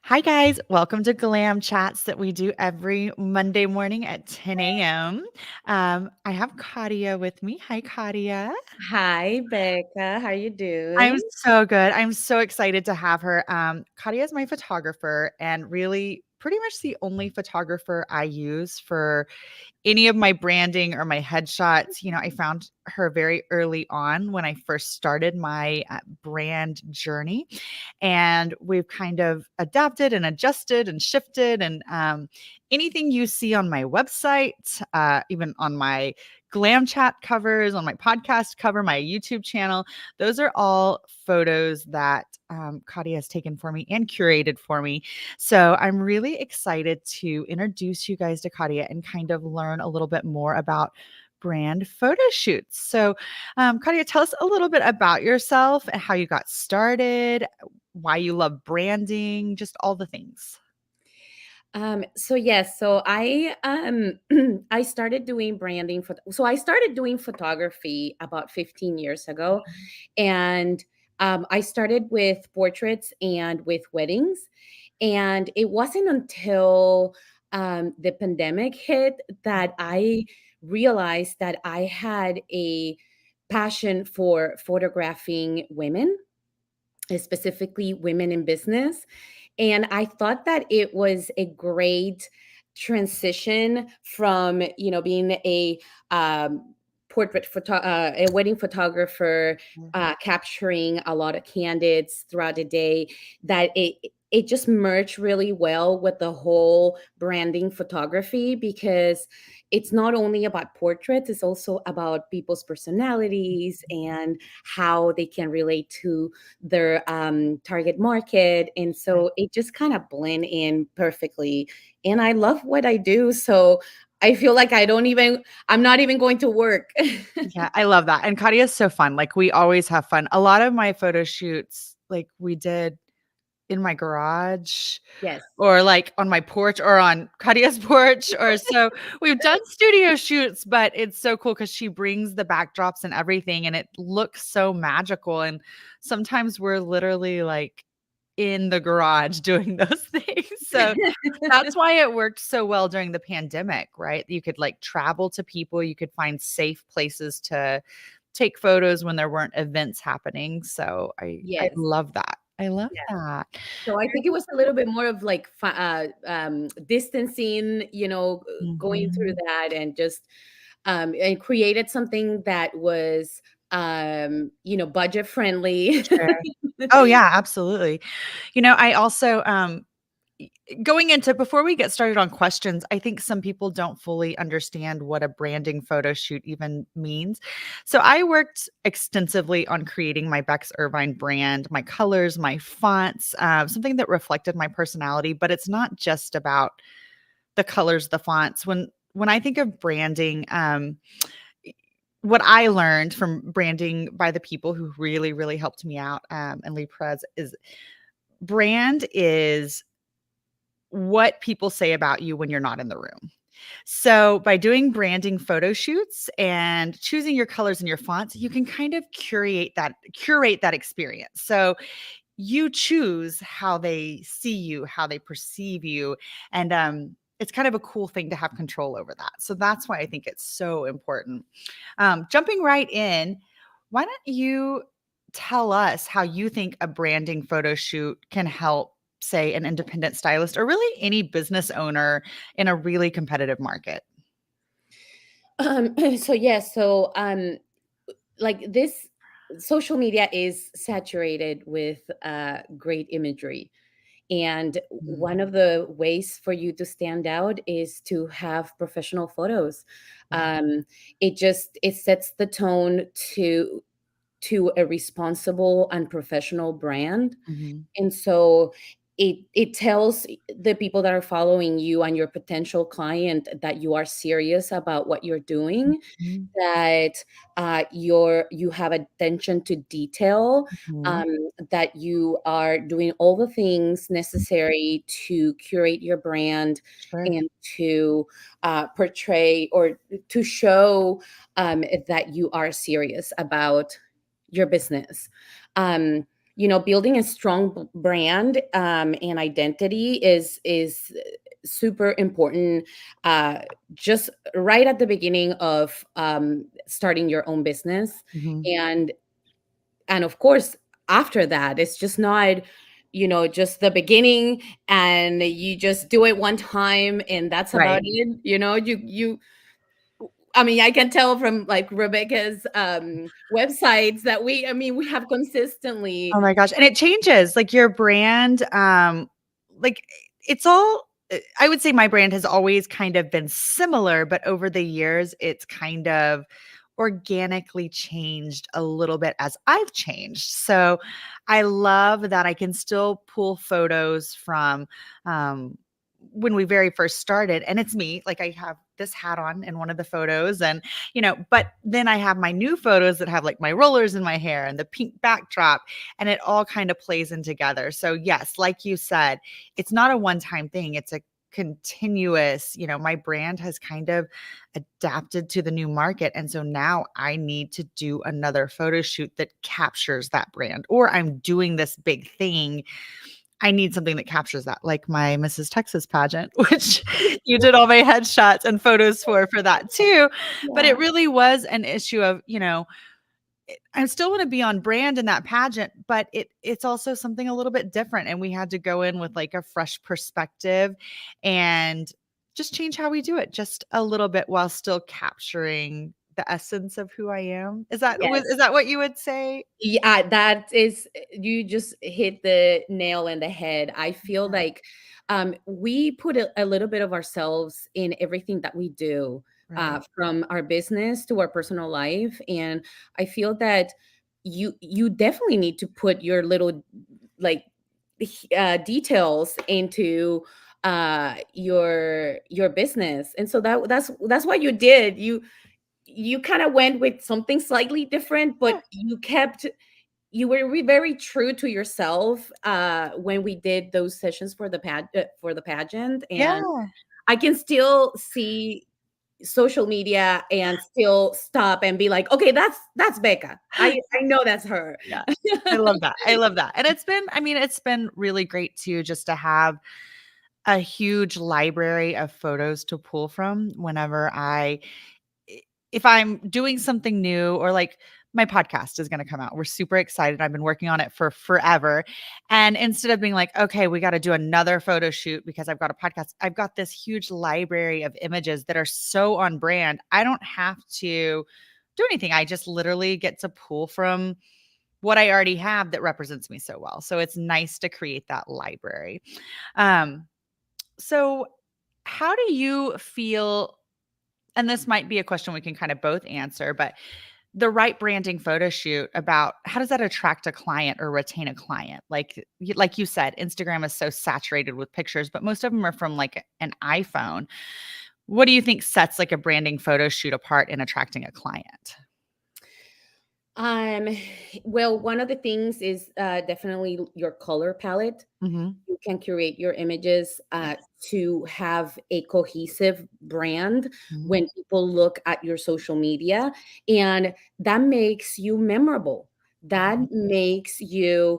Hi, guys. Welcome to Glam Chats that we do every Monday morning at 10 a.m. I have Katia with me. Hi, Katia. Hi, Becca. How you I'm doing? so good. I'm so excited to have her. Katia is my photographer and really pretty much the only photographer I use for any of my branding or my headshots. I found her very early on when I first started my brand journey. And we've kind of adapted and adjusted and shifted. And anything you see on my website, even on my Glam Chat covers, on my podcast cover, my YouTube channel, those are all photos that Katia has taken for me and curated for me. So I'm really excited to introduce you guys to Katia and kind of learn a little bit more about brand photo shoots. So, Katia, tell us a little bit about yourself and how you got started, why you love branding, just all the things. So I started doing branding I started doing photography about 15 years ago, and I started with portraits and with weddings. And it wasn't until the pandemic hit that I realized that I had a passion for photographing women, specifically women in business. And I thought that it was a great transition from, being um, a wedding photographer, capturing a lot of candidates throughout the day, that it just merged really well with the whole branding photography, because it's not only about portraits, it's also about people's personalities and how they can relate to their target market. And so it just kind of blend in perfectly. And I love what I do. So I feel like I'm not even going to work. Yeah, I love that. And Katia is so fun. Like we always have fun. A lot of my photo shoots, like we did in my garage Yes. or like on my porch or on Katia's porch or so we've done studio shoots, but it's so cool because she brings the backdrops and everything and it looks so magical. And sometimes we're literally like in the garage doing those things. So that's why it worked so well during the pandemic, right? You could like travel to people, you could find safe places to take photos when there weren't events happening. So I Yes. love that. I love that. So I think it was a little bit more of like distancing, going through Mhm. that, and just and created something that was budget friendly. Sure. Oh, yeah, absolutely. I also, y going into before we get started on questions, I think some people don't fully understand what a branding photo shoot even means. So I worked extensively on creating my Bex Irvine brand, my colors, my fonts, something that reflected my personality, but it's not just about the colors, the fonts. When I think of branding, what I learned from branding by the people who really, really helped me out, and lead prez is brand is what people say about you when you're not in the room. So by doing branding photo shoots and choosing your colors and your fonts, you can kind of curate that experience. So you choose how they see you, how they perceive you, and it's kind of a cool thing to have control over that. So that's why I think it's so important. Jumping right in, why don't you tell us how you think a branding photo shoot can help, say, an independent stylist or really any business owner in a really competitive market? Like this, social media is saturated with great imagery. And Mhm. one of the ways for you to stand out is to have professional photos. Yeah. It sets the tone to a responsible and professional brand. Mhm. And so it tells the people that are following you and your potential client that you are serious about what you're doing, Mhm. that you have attention to detail, Mhm. um, that you are doing all the things necessary to curate your brand Sure. and to portray or to show that you are serious about your business. Um, building a strong brand and identity is super important, uh, just right at the beginning of starting your own business. Mhm. And and of course, after that, it's just not, just the beginning, and you just do it one time and that's about Right. it. You I mean, I can tell from like Rebecca's websites that we have consistently. Oh my gosh, and it changes, like, your brand, like, it's all I would say my brand has always kind of been similar, but over the years, it's kind of organically changed a little bit as I've changed. So, I love that I can still pull photos from, um, when we very first started, and it's me, like, I have this hat on in one of the photos, and, but then I have my new photos that have, like, my rollers in my hair and the pink backdrop, and it all kind of plays in together. So, yes, like you said, it's not a one-time thing, it's a continuous, my brand has kind of adapted to the new market, and so now I need to do another photo shoot that captures that brand, or I'm doing this big thing, I need something that captures that, like my Mrs. Texas pageant, which you did all my headshots and photos for that too. But Yeah. it really was an issue of, I still want to be on brand in that pageant, but it's also something a little bit different. And we had to go in with like a fresh perspective and just change how we do it just a little bit while still capturing the essence of who I am. Is Yes. that what you would say? Yeah, that is, you just hit the nail in the head. I feel Yeah, like we put a little bit of ourselves in everything that we do, right. from our business to our personal life. And I feel that you definitely need to put your little, like, details into your business. And so that's what you did. You kind of went with something slightly different, Yeah. but you were very true to yourself when we did those sessions for for the pageant. And Yeah. I can still see social media and still stop and be like, okay, that's Becca. I know that's her. Yeah. I love that. I love that. And it's been really great too just to have a huge library of photos to pull from whenever if I'm doing something new or like my podcast is going to come out. We're super excited. I've been working on it for forever. And instead of being like, okay, we got to do another photo shoot because I've got a podcast, I've got this huge library of images that are so on brand. I don't have to do anything. I just literally get to pull from what I already have that represents me so well. So it's nice to create that library. Um, so how do you feel? And this might be a question we can kind of both answer, but the right branding photo shoot about how does that attract a client or retain a client? Like you said, Instagram is so saturated with pictures, but most of them are from like an iPhone. What do you think sets like a branding photo shoot apart in attracting a client? Um, well, one of the things is definitely your color palette. Mhm. You can curate your images Yes. to have a cohesive brand Mhm. when people look at your social media, and that makes you memorable. That Mhm. makes you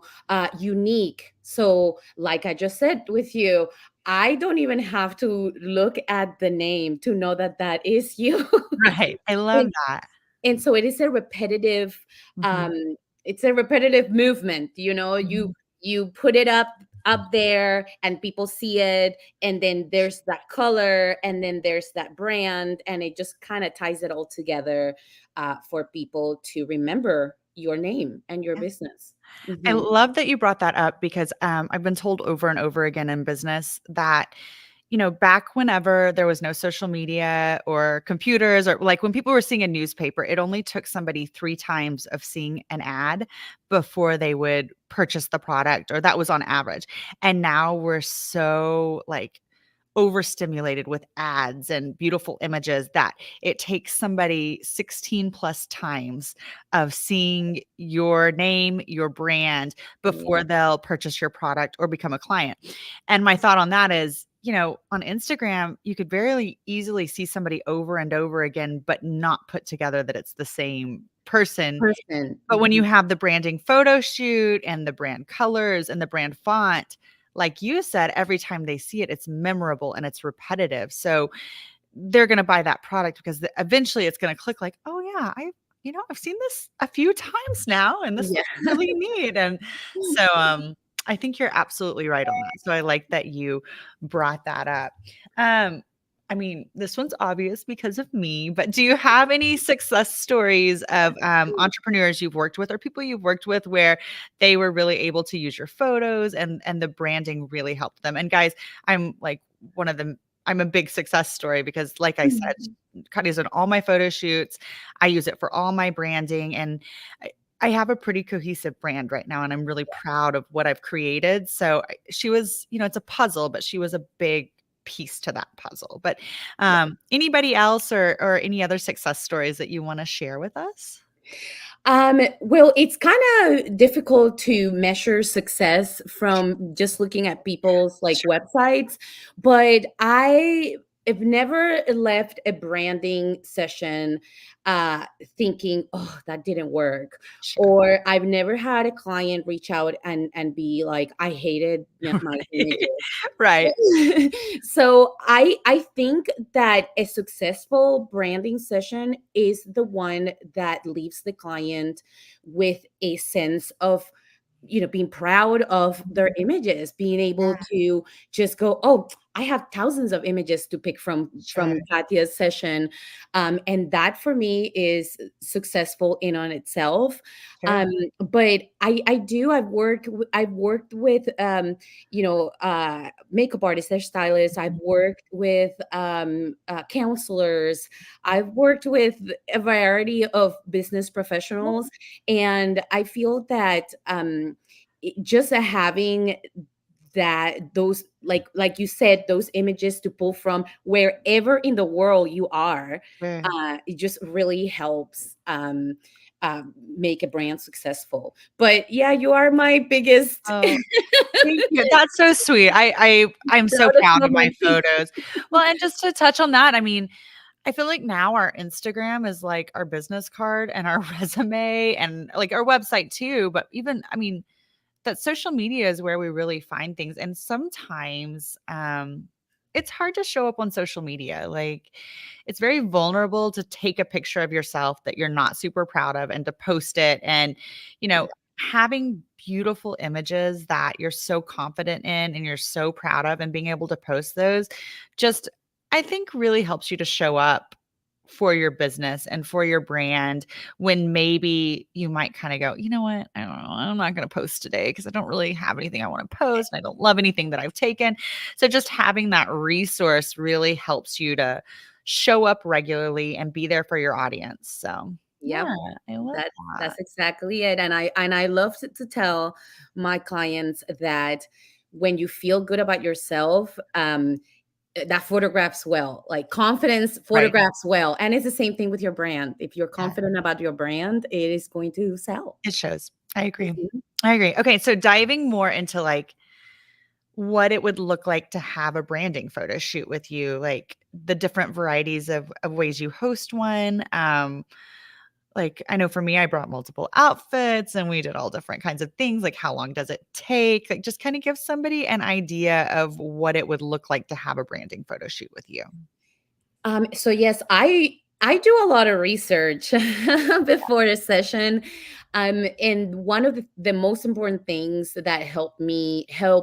unique. So, like I just said with you, I don't even have to look at the name to know that that is you. Right. I love that. And so it is a repetitive, Mhm. um it's a repetitive movement. Mhm. You put it up there and people see it, and then there's that color, and then there's that brand, and it just kind of ties it all together for people to remember your name and your business. I Mhm. love that you brought that up because, I've been told over and over again in business that, back whenever there was no social media or computers or like when people were seeing a newspaper, it only took somebody 3 times of seeing an ad before they would purchase the product, or that was on average. And now we're so, like, overstimulated with ads and beautiful images that it takes somebody 16 plus times of seeing your name, your brand Yeah. before they'll purchase your product or become a client. And my thought on that is on Instagram, you could very easily see somebody over and over again, but not put together that it's the same person. Person. But when you Mhm. have the branding photo shoot and the brand colors and the brand font, like you said, every time they see it, it's memorable and it's repetitive. So they're going to buy that product because eventually it's going to click like, oh yeah, I've seen this a few times now and this Yeah. looks really neat. And so I think you're absolutely right on that. So I like that you brought that up. Um I mean, this one's obvious because of me, but do you have any success stories of entrepreneurs you've worked with or people you've worked with where they were really able to use your photos and the branding really helped them? And guys, I'm like one of the I'm a big success story because like I said, Katia's in all my photo shoots. I use it for all my branding and I, I have a pretty cohesive brand right now and I'm really proud of what I've created. So she was, it's a puzzle, but she was a big piece to that puzzle. But anybody else or any other success stories that you want to share with us? Well, it's kind of difficult to measure success from just looking at people's like Sure. websites, but I have never left a branding session uh, thinking, "Oh, that didn't work," Sure. or I've never had a client reach out and be like, "I hated my Right. images." Right. So I think that a successful branding session is the one that leaves the client with a sense of being proud of their Mhm. images, being able Yeah, to just go, oh, I have thousands of images to pick sure. from Katia's session, and that for me is successful in on itself. Sure. um, but I've worked with makeup artists, hairstylists. I've Mhm. worked with counselors. I've worked with a variety of business Yeah, professionals, and I feel that just having that those like you said, those images to pull from wherever in the world you are, sure. it just really helps make a brand successful. But yeah, you are my biggest Oh, thank you. That's so sweet. I'm so proudest proud of my moment. photos. Well, and just to touch on that, I mean, I feel like now our Instagram is like our business card and our resume and like our website too. But even, I mean, that social media is where we really find things. And sometimes it's hard to show up on social media. Like it's very vulnerable to take a picture of yourself that you're not super proud of and to post it. And, you know, having beautiful images that you're so confident in and you're so proud of and being able to post those just, I think, really helps you to show up for your business and for your brand when maybe you might kind of go, you know what? I don't know. I'm not going to post today because I don't really have anything I want to post. And I don't love anything that I've taken. So just having that resource really helps you to show up regularly and be there for your audience. So Yep. yeah, I love That's that. exactly it. And I love to tell my clients that when you feel good about yourself, that photographs well. Like confidence Right. photographs well. And it's the same thing with your brand. If you're Yeah, confident about your brand, it is going to sell. it shows. I agree. Mhm. I agree. Okay. So diving more into like what it would look like to have a branding photo shoot with you, like the different varieties of ways you host one. Like I know for me, I brought multiple outfits and we did all different kinds of things. Like how long does it take? Like just kind of give somebody an idea of what it would look like to have a branding photo shoot with you. So yes, I do a lot of research before the session. And one of the most important things that help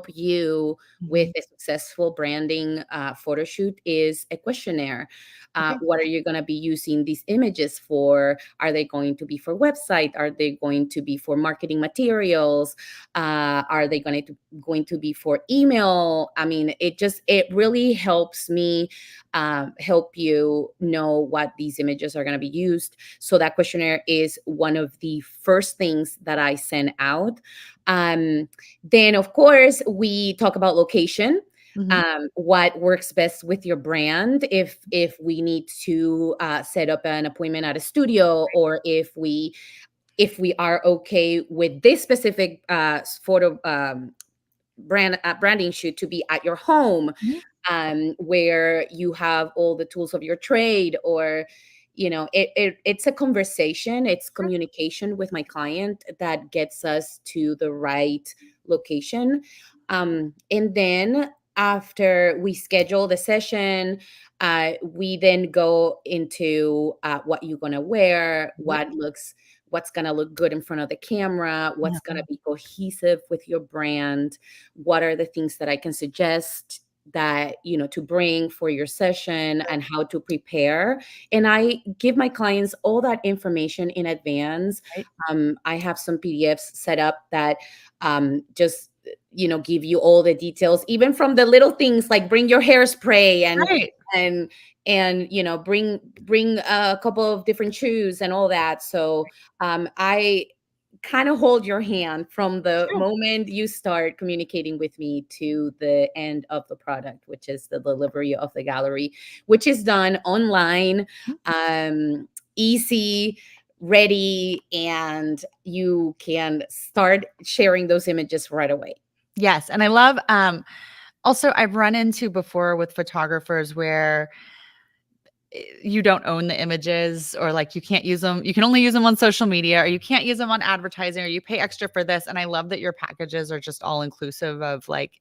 you with Mhm. a successful branding photo shoot is a questionnaire. Okay. What are you going to be using these images for? Are they going to be for website? Are they going to be for marketing materials? Are they going to be for email? I mean, it really helps me help you know what these images are going to be used. So that questionnaire is one of the first things that I send out. Then, of course, we talk about location. Mhm. What works best with your brand? If we need to set up an appointment at a studio, or if we are okay with this specific photo branding shoot to be at your home. where you have all the tools of your trade, or it's a conversation, it's Sure. communication with my client that gets us to the right location. And then after we schedule the session, we then go into what you're going to wear, Yep. what's going to look good in front of the camera, what's going to Mhm. be cohesive with your brand, what are the things that I can suggest that to bring for your session, and how to prepare. And I give my clients all that information in advance. Right. I have some PDFs set up that just give you all the details, even from the little things like bring your hairspray, Right. and bring a couple of different shoes and all that. So I kind of hold your hand from the Sure. moment you start communicating with me to the end of the product, which is the delivery of the gallery, which is done online, Mhm. easy, ready, and you can start sharing those images right away. Yes, and I love, also, I've run into before with photographers where you don't own the images, or like you can't use them. You can only use them on social media, or you can't use them on advertising, or you pay extra for this. And I love that your packages are just all inclusive of like,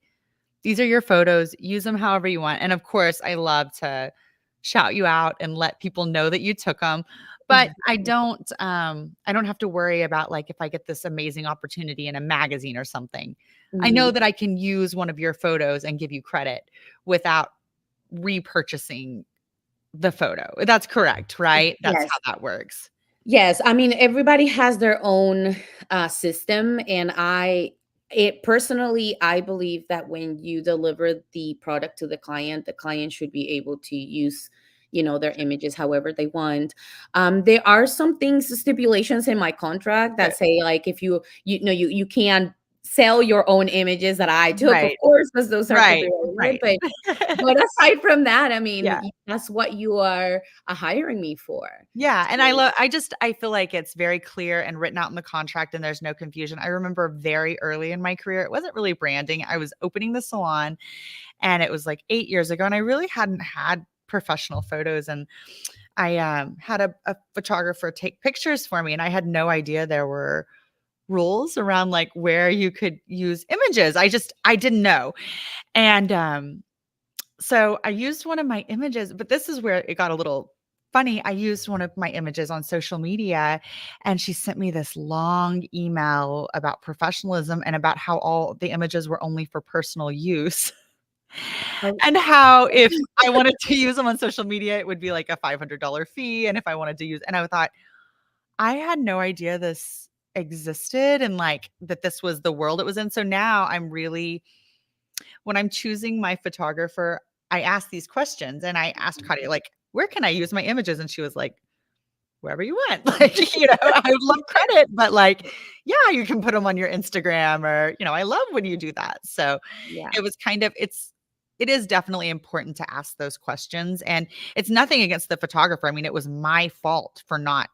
these are your photos, use them however you want. And of course, I love to shout you out and let people know that you took them. But I don't have to worry about like if I get this amazing opportunity in a magazine or something. I know Mhm. that I can use one of your photos and give you credit without repurchasing the photo. That's correct, right? That's Yes. how that works. Yes, I mean everybody has their own system, and I believe that when you deliver the product to the client should be able to use their images however they want. There are some things, stipulations in my contract Sure. that say like if you can't sell your own images that I took, of Right, course, because those are right, copyrighted. right. But aside from that, I mean, Yeah. that's what you are hiring me for. Yeah, and So, I feel like it's very clear and written out in the contract and there's no confusion. I remember very early in my career, it wasn't really branding. I was opening the salon and it was like 8 years ago and I really hadn't had professional photos, and I had a photographer take pictures for me and I had no idea there were rules around like where you could use images. I didn't know. And so I used one of my images, but this is where it got a little funny. I used one of my images on social media and she sent me this long email about professionalism and about how all the images were only for personal use. oh, And how if I wanted to use them on social media, it would be like a $500 fee. And if I wanted to use, and I thought, I had no idea this existed and like that this was the world it was in. So now I'm really, when I'm choosing my photographer, I ask these questions and I asked Katia, like, where can I use my images? And she was like, wherever you want. Like, I would love credit, but like, yeah, you can put them on your Instagram or, I love when you do that. So yeah. it was kind of, it is definitely important to ask those questions. And it's nothing against the photographer. I mean, it was my fault for not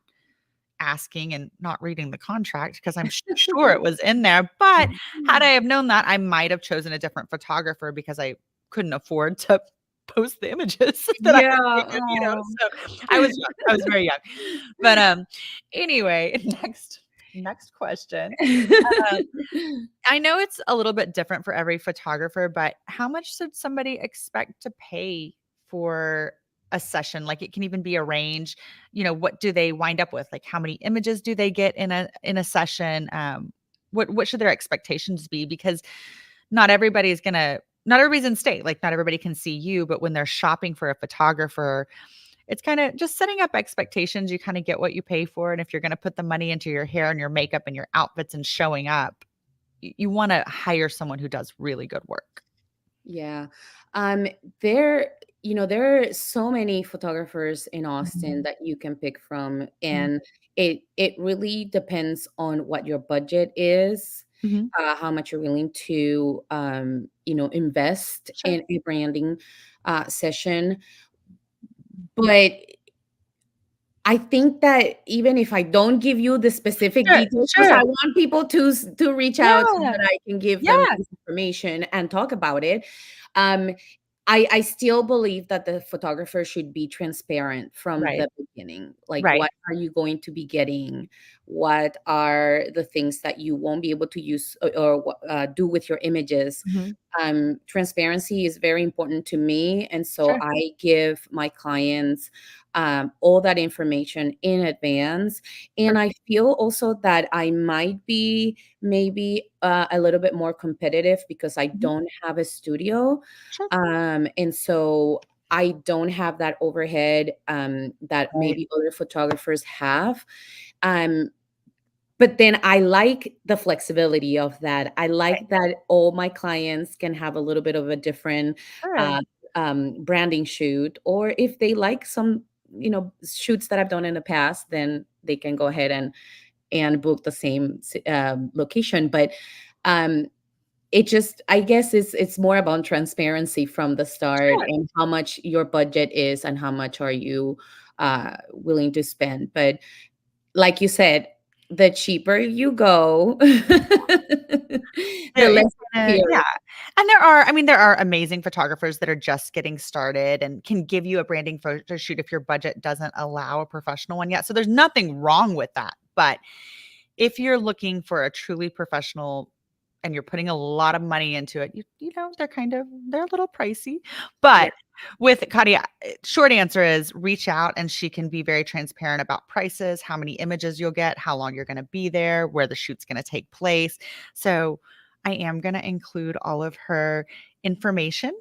asking and not reading the contract because I'm sure it was in there. But had I have known that, I might have chosen a different photographer because I couldn't afford to post the images that I Yeah, had taken. oh. So I was young. I was very young. But anyway, next question. Um, I know it's a little bit different for every photographer, but how much should somebody expect to pay for a session? Like it can even be a range. What do they wind up with? Like how many images do they get in a session? What should their expectations be? Because not everybody's in state. Like not everybody can see you, but when they're shopping for a photographer, it's kind of just setting up expectations. You kind of get what you pay for. And if you're going to put the money into your hair and your makeup and your outfits and showing up, you wanna hire someone who does really good work. Yeah. Um, there, there are so many photographers in Austin Mhm, that you can pick from, mhm, and it really depends on what your budget is, mhm. how much you're willing to invest Sure. in a branding session. But I think that even if I don't give you the specific Sure, details, because I sure. want people to reach out so Yeah, that I can give them yeah. this information and talk about it. Um, I still believe that the photographer should be transparent from Right. the beginning. Like, Right. what are you going to be getting? What are the things that you won't be able to use or do with your images? Mhm. Transparency is very important to me. And so Sure. I give my clients all that information in advance. And I feel also that I might be maybe a little bit more competitive because I Mhm. don't have a studio. Sure. And so I don't have that overhead that Right. maybe other photographers have. Um, but then I like the flexibility of that. I Right. like that all my clients can have a little bit of a different Sure. uh, branding shoot, or if they like some, shoots that I've done in the past, then they can go ahead and book the same location. But um, it just, I guess it's more about transparency from the start Sure. and how much your budget is and how much are you willing to spend. But like you said, the cheaper you go, the less It's gonna appears. yeah, and there are amazing photographers that are just getting started and can give you a branding photo shoot if your budget doesn't allow a professional one yet, so there's nothing wrong with that, but if you're looking for a truly professional and you're putting a lot of money into it, they're a little pricey. Yeah. But with Katia, short answer is reach out and she can be very transparent about prices, how many images you'll get, how long you're going to be there, where the shoot's going to take place. So I am going to include all of her information.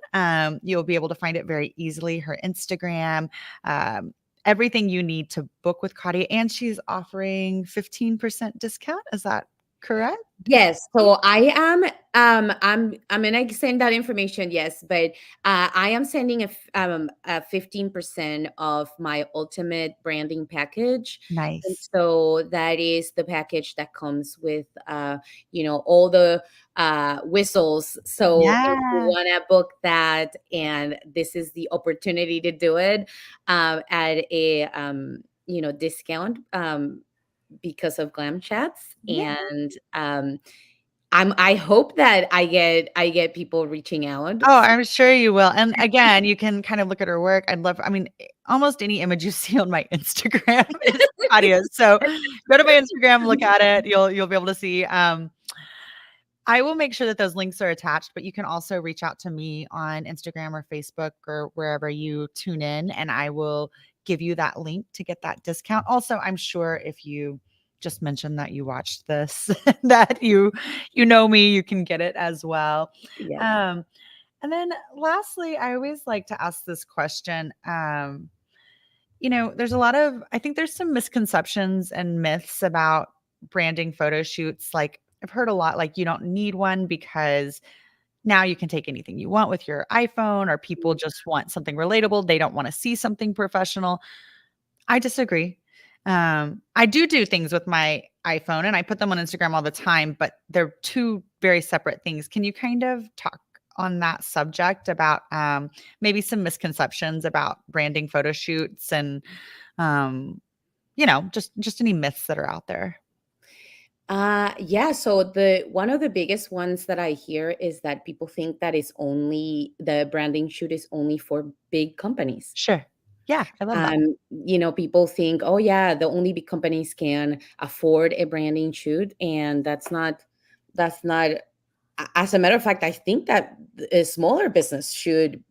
You'll be able to find it very easily, her Instagram, um, everything you need to book with Katia, and she's offering 15% discount. Is that correct? Yes, so I am I'm gonna send that information, yes, but I am sending a 15% of my ultimate branding package. And Nice. so that is the package that comes with all the whistles. So if you Yeah. want to book that and this is the opportunity to do it at a discount because of Glam Chats. Yeah. And I hope that I get people reaching out. Oh, I'm sure you will. And again, you can kind of look at her work. Almost any image you see on my Instagram is Katia's. So go to my Instagram, look at it. You'll be able to see. I will make sure that those links are attached, but you can also reach out to me on Instagram or Facebook or wherever you tune in, and I will give you that link to get that discount. Also, I'm sure if you just mention that you watched this, that you know me, you can get it as well. Yes. Um, and then lastly, I always like to ask this question. There's a lot of I think there's some misconceptions and myths about branding photo shoots. Like I've heard a lot like you don't need one because now you can take anything you want with your iPhone, or people just want something relatable. They don't want to see something professional. I disagree. I do things with my iPhone and I put them on Instagram all the time, but they're two very separate things. Can you kind of talk on that subject about maybe some misconceptions about branding photo shoots and just any myths that are out there? Yeah, so the one of the biggest ones that I hear is that people think that it's only the branding shoot is only for big companies. Sure. Yeah, I love that. People think, oh yeah, the only big companies can afford a branding shoot, and that's not as a matter of fact, I think that a smaller business should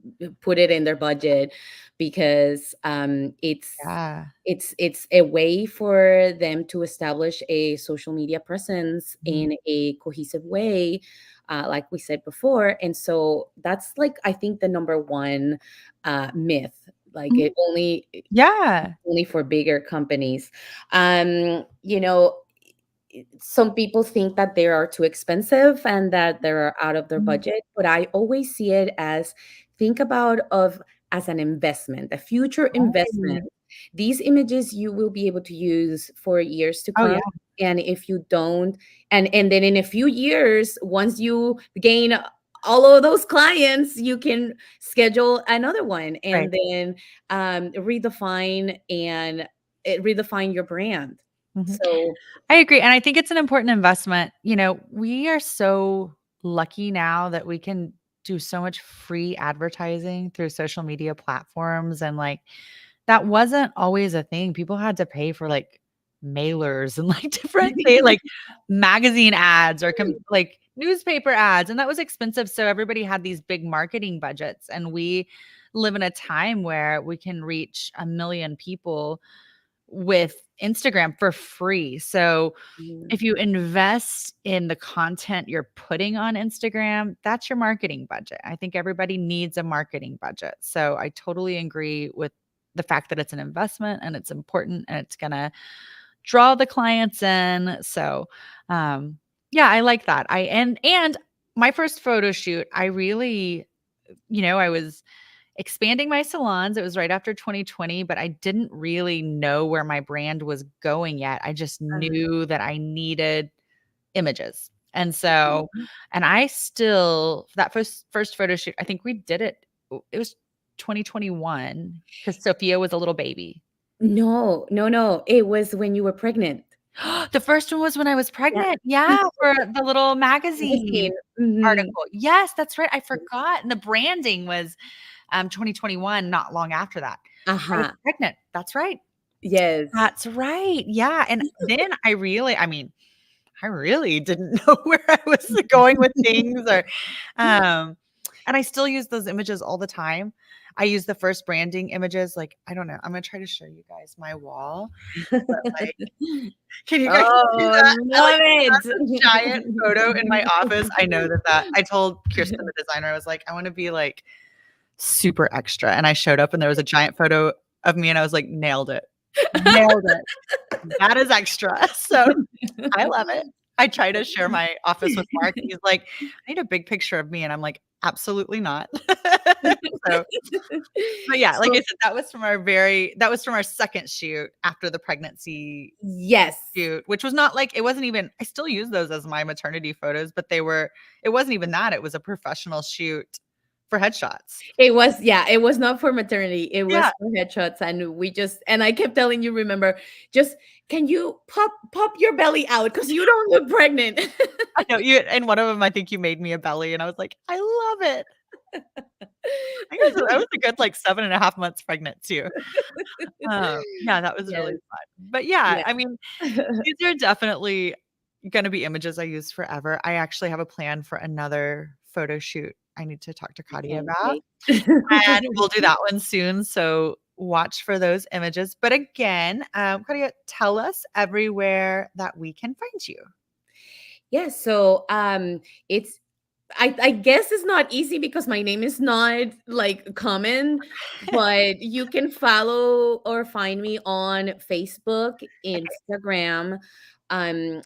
put it in their budget because Yeah. it's a way for them to establish a social media presence Mhm. in a cohesive way, like we said before. And so that's like I think the number one myth. Like Mhm. it Yeah. only for bigger companies. Um, you know, some people think that they are too expensive and that they're out of their Mhm. budget, but I always see it as think about of as an investment, a future investment. Right. These images you will be able to use for years to Oh, yeah. come. And if you don't, and then in a few years, once you gain all of those clients, you can schedule another one Right. and then redefine your brand. Mhm. So I agree, and I think it's an important investment. We are so lucky now that we can do so much free advertising through social media platforms, and, like, that wasn't always a thing. People had to pay for, like, mailers and, like, different like, magazine ads or like, newspaper ads, and that was expensive, so everybody had these big marketing budgets, and we live in a time where we can reach 1,000,000 people with Instagram for free. So Mm, if you invest in the content you're putting on Instagram, that's your marketing budget. I think everybody needs a marketing budget. So I totally agree with the fact that it's an investment and it's important and it's going to draw the clients in. So, yeah, I like that. And my first photo shoot, I really, I was expanding my salons. It was right after 2020, but I didn't really know where my brand was going yet. I just uh-huh. knew that I needed images. And so, Mhm. and I still that first photo shoot, I think we did it. It was 2021 because Sophia was a little baby. No, no, no. It was when you were pregnant. The first one was when I was Yeah. pregnant. Yeah, for the little magazine Magazine. Mhm. article. Yes, that's right. I forgot. And the branding was 2021, not long after that. I was Uh-huh. pregnant. That's right. Yes. That's right. Yeah. And then I really didn't know where I was going with things or um and I still use those images all the time. I use the first branding images, like, I don't know. I'm gonna try to show you guys my wall, but, like, can you guys see Oh, that? I, like, love have this giant photo in my office. I know it. that I told Kirsten, the designer, I was like, "I wanna be, like, super extra," and I showed up and there was a giant photo of me and I was like, "Nailed it. Nailed it. That is extra." So, I love it. I try to share my office with Mark, and he's like, "I need a big picture of me," and I'm like, "Absolutely not." So, but yeah, like I So said, that was from our second shoot after the pregnancy yes. shoot, which was not like it wasn't even I still use those as my maternity photos, but it wasn't even that, it was a professional shoot for headshots. It was, yeah, it was not for maternity. It Yeah, was for headshots, and we just and I kept telling you, remember, just can you pop your belly out because you don't look pregnant. I know you and one of them, I think you made me a belly, and I was like, "I love it." I was a good, like, 7.5 months pregnant too. Yeah, that was really Yes. fun. But yeah, Yeah. I mean, these are definitely gonna be images I use forever. I actually have a plan for another photo shoot I need to talk to Katia Can't about, wait. and we'll do that one soon, so watch for those images. But again, Katia, tell us everywhere that we can find you. Yes, so it's I guess it's not easy because my name is not like common, but you can follow or find me on Facebook, Okay, Instagram, um,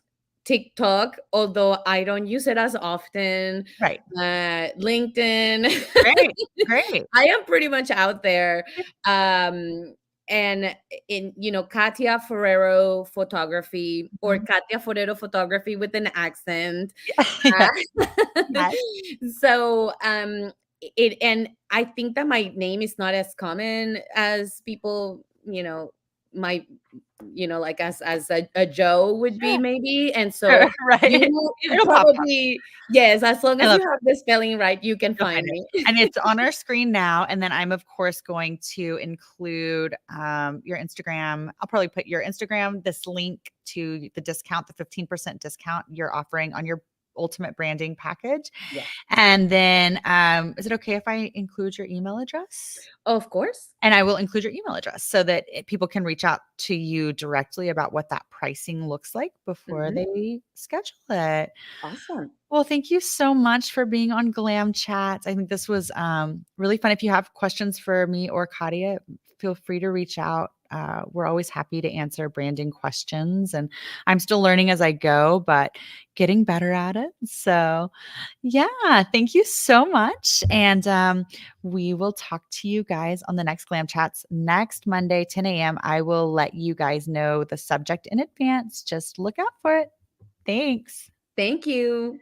TikTok, although I don't use it as often, right. LinkedIn. Great, great. I am pretty much out there. Um, and in Katia Forero photography or Mhm. Katia Forero photography with an accent. Yeah, Uh, yes. so it and I think that my name is not as common as people, might like as a Joe would be Sure, maybe. And sure, so right. you It'll pop up. probably, yes, as long I as love you have the spelling right, you can You'll find find it. me. And it's on our screen now, and then I'm, of course, going to include, your Instagram. I'll probably put your Instagram, this link to the discount, the 15% discount you're offering on your ultimate branding package. Yeah, And then, is it okay if I include your email address? of course. And I will include your email address so that people can reach out to you directly about what that pricing looks like before Mhm. they schedule it. Awesome. Well, thank you so much for being on Glam Chats. I think this was really fun. If you have questions for me or Katia, feel free to reach out. We're always happy to answer branding questions, and I'm still learning as I go, but getting better at it. So, yeah, thank you so much. And we will talk to you guys on the next Glam Chats next Monday, 10 a.m. I will let you guys know the subject in advance. Just look out for it. Thanks. Thank you.